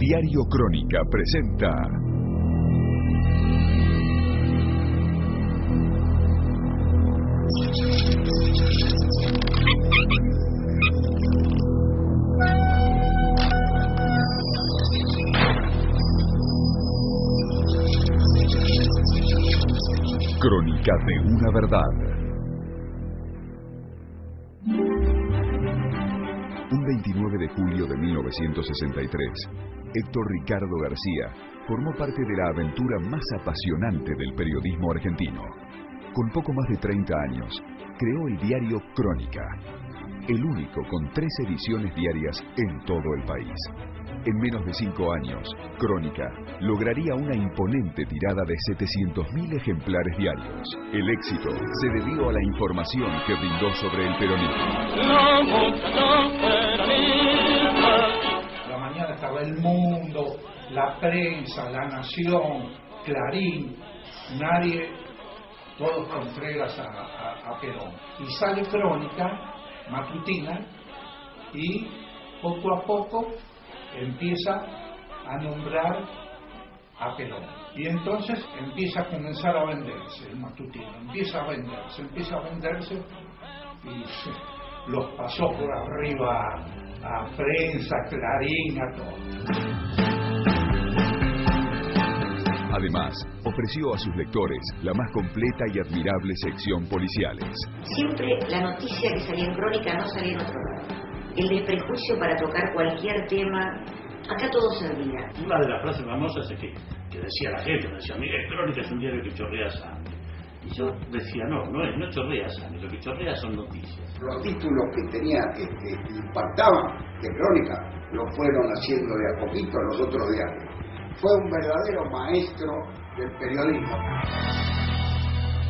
Diario Crónica presenta Crónica de una verdad. Un 29 de julio de 1963, Héctor Ricardo García formó parte de la aventura más apasionante del periodismo argentino. Con poco más de 30 años, creó el diario Crónica, el único con 3 ediciones diarias en todo el país. En menos de 5 años, Crónica lograría una imponente tirada de 700.000 ejemplares diarios. El éxito se debió a la información que brindó sobre el peronismo. La mañana estaba El Mundo, La Prensa, La Nación, Clarín, nadie, todos Contreras a Perón. Y sale Crónica matutina y poco a poco empieza a nombrar a Perón. Y entonces empieza a comenzar a venderse el matutino, empieza a venderse y los pasó por arriba a Prensa, Clarín, a todo. Además, ofreció a sus lectores la más completa y admirable sección policiales. Siempre la noticia que salía en Crónica no salía en otro lado. El de prejuicio para tocar cualquier tema, acá todo servía. Una de las frases famosas es que decía la gente, decía, mire, Crónica es un diario que chorrea sangre. Y yo decía, no chorrea sangre, lo que chorrea son noticias. Los títulos que tenía, que impactaban de Crónica, lo fueron haciendo de a poquito a los otros diarios. Fue un verdadero maestro del periodismo.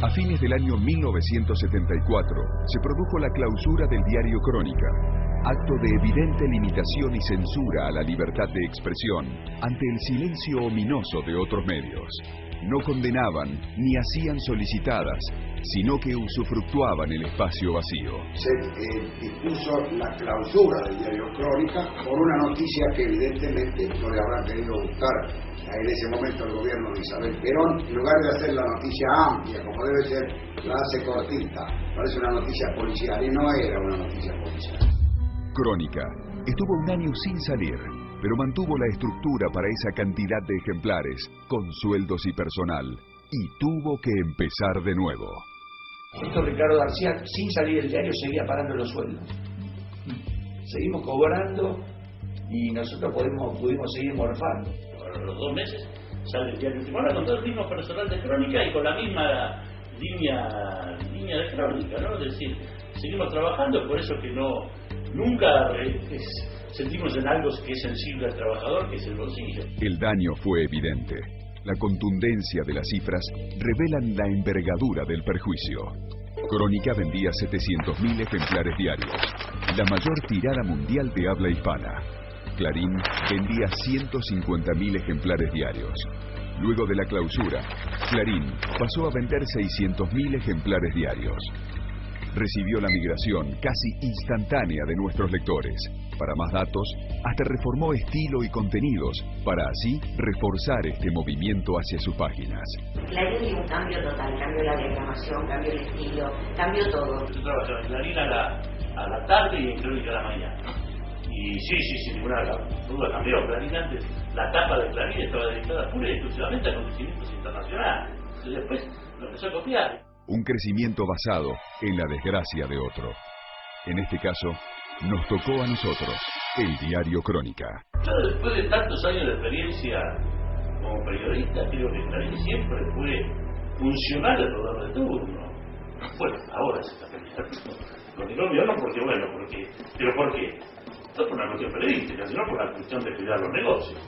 A fines del año 1974, se produjo la clausura del diario Crónica, acto de evidente limitación y censura a la libertad de expresión ante el silencio ominoso de otros medios. No condenaban ni hacían solicitadas, sino que usufructuaban el espacio vacío. Se dispuso la clausura del diario Crónica por una noticia que evidentemente no le habrá querido gustar en ese momento el gobierno de Isabel Perón. En lugar de hacer la noticia amplia, como debe ser, la hace cortita. Parece una noticia policial y no era una noticia policial. Crónica estuvo un año sin salir, pero mantuvo la estructura para esa cantidad de ejemplares, con sueldos y personal, y tuvo que empezar de nuevo. Héctor Ricardo García, sin salir del diario, seguía pagando los sueldos. Seguimos cobrando y nosotros pudimos seguir morfando. A los 2 meses sale el diario Última con todo el mismo personal de Crónica y con la misma línea de Crónica, ¿no? Es decir, seguimos trabajando, por eso que nunca sentimos en algo que es sensible al trabajador, que es el bolsillo. El daño fue evidente. La contundencia de las cifras revelan la envergadura del perjuicio. Crónica vendía 700.000 ejemplares diarios, la mayor tirada mundial de habla hispana. Clarín vendía 150.000 ejemplares diarios. Luego de la clausura, Clarín pasó a vender 600.000 ejemplares diarios. Recibió la migración casi instantánea de nuestros lectores. Para más datos, hasta reformó estilo y contenidos para así reforzar este movimiento hacia sus páginas. Clarín dio un cambio total, cambió la diagramación, cambió el estilo, cambió todo. Yo trabajaba en Clarín a la tarde y en Crónica a la mañana. Y sí, sin ninguna duda cambió. Clarín antes, la tapa de Clarín estaba dedicada pura y exclusivamente a acontecimientos internacionales. Y después lo empezó a copiar. Un crecimiento basado en la desgracia de otro. En este caso, nos tocó a nosotros, el diario Crónica. Yo, después de tantos años de experiencia como periodista, creo que Clarín siempre fue funcional al programa de turno. Bueno, ahora se está cambiando. Con el obvio no, pero ¿por qué? No por una cuestión periodística, sino por la cuestión de cuidar los negocios.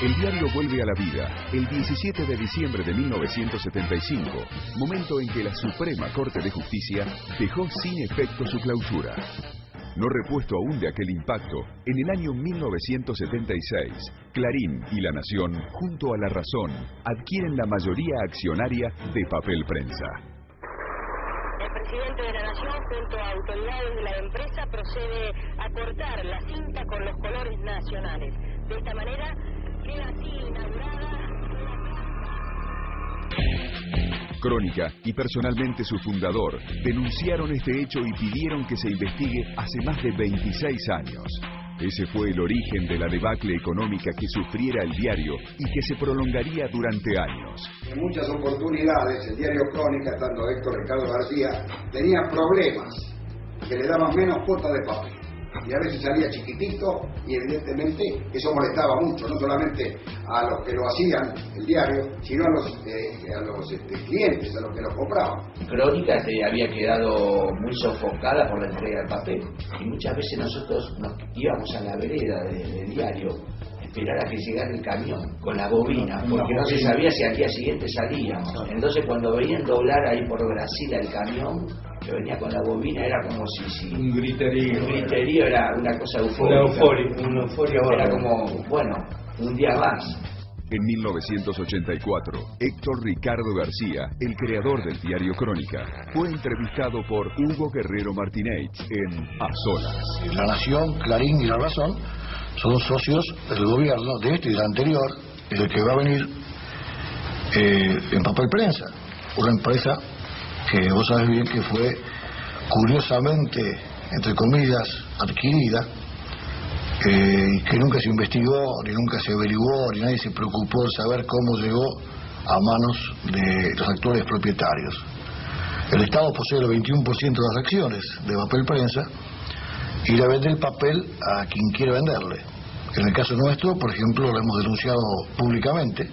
El diario vuelve a la vida el 17 de diciembre de 1975, momento en que la Suprema Corte de Justicia dejó sin efecto su clausura. No repuesto aún de aquel impacto, en el año 1976, Clarín y La Nación, junto a La Razón, adquieren la mayoría accionaria de Papel Prensa. El presidente de la Nación, junto a autoridades de la empresa, procede a cortar la cinta con los colores nacionales. De esta manera queda así inaugurada. Crónica y personalmente su fundador denunciaron este hecho y pidieron que se investigue hace más de 26 años. Ese fue el origen de la debacle económica que sufriera el diario y que se prolongaría durante años. En muchas oportunidades el diario Crónica, estando Héctor Ricardo García, tenía problemas que le daban menos cuota de papel. Y a veces salía chiquitito y evidentemente eso molestaba mucho, no solamente a los que lo hacían, el diario, sino a los clientes, a los que lo compraban. Crónica había quedado muy sofocada por la entrega del papel y muchas veces nosotros nos íbamos a la vereda del diario a esperar a que llegara el camión con la bobina, porque no se sabía si al día siguiente salíamos. Entonces cuando veían doblar ahí por Brasil al camión, que venía con la bobina, era como si un griterío era una cosa eufórica. Una euforia era como, bueno, un día más. En 1984, Héctor Ricardo García, el creador del diario Crónica, fue entrevistado por Hugo Guerrero Martínez en A Solas. La Nación, Clarín y La Razón son socios del gobierno de este y del anterior, y del que va a venir en Papel Prensa, una empresa que vos sabés bien que fue curiosamente, entre comillas, adquirida, y que nunca se investigó, ni nunca se averiguó, ni nadie se preocupó de saber cómo llegó a manos de los actuales propietarios. El Estado posee el 21% de las acciones de Papel Prensa y le vende el papel a quien quiere venderle. En el caso nuestro, por ejemplo, lo hemos denunciado públicamente.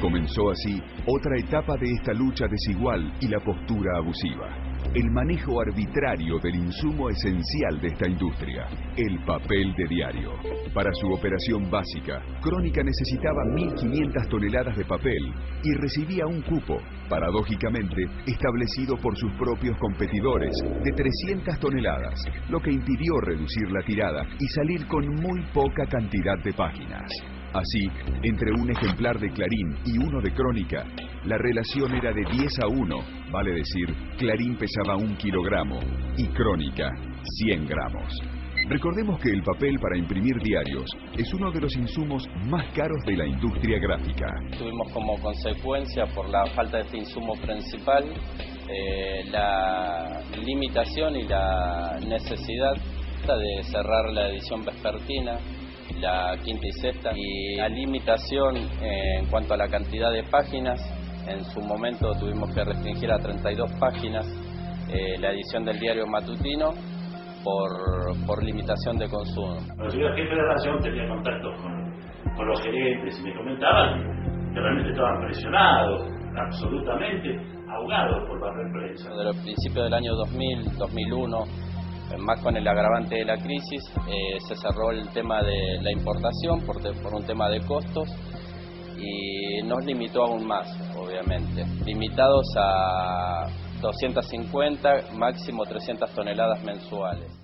Comenzó así otra etapa de esta lucha desigual y la postura abusiva. El manejo arbitrario del insumo esencial de esta industria, el papel de diario. Para su operación básica, Crónica necesitaba 1.500 toneladas de papel y recibía un cupo, paradójicamente, establecido por sus propios competidores, de 300 toneladas, lo que impidió reducir la tirada y salir con muy poca cantidad de páginas. Así, entre un ejemplar de Clarín y uno de Crónica, la relación era de 10-1, vale decir, Clarín pesaba 1 kilogramo y Crónica 100 gramos. Recordemos que el papel para imprimir diarios es uno de los insumos más caros de la industria gráfica. Tuvimos como consecuencia, por la falta de este insumo principal, la limitación y la necesidad de cerrar la edición vespertina, la quinta y sexta, y la limitación en cuanto a la cantidad de páginas. En su momento tuvimos que restringir a 32 páginas la edición del diario matutino por limitación de consumo. Cuando llegué al jefe de relación tenía contactos con los gerentes y me comentaban que realmente estaban presionados, absolutamente ahogados por Papel Prensa. Desde los principios del año 2000, 2001, más con el agravante de la crisis, se cerró el tema de la importación por un tema de costos y nos limitó aún más, obviamente. Limitados a 250, máximo 300 toneladas mensuales.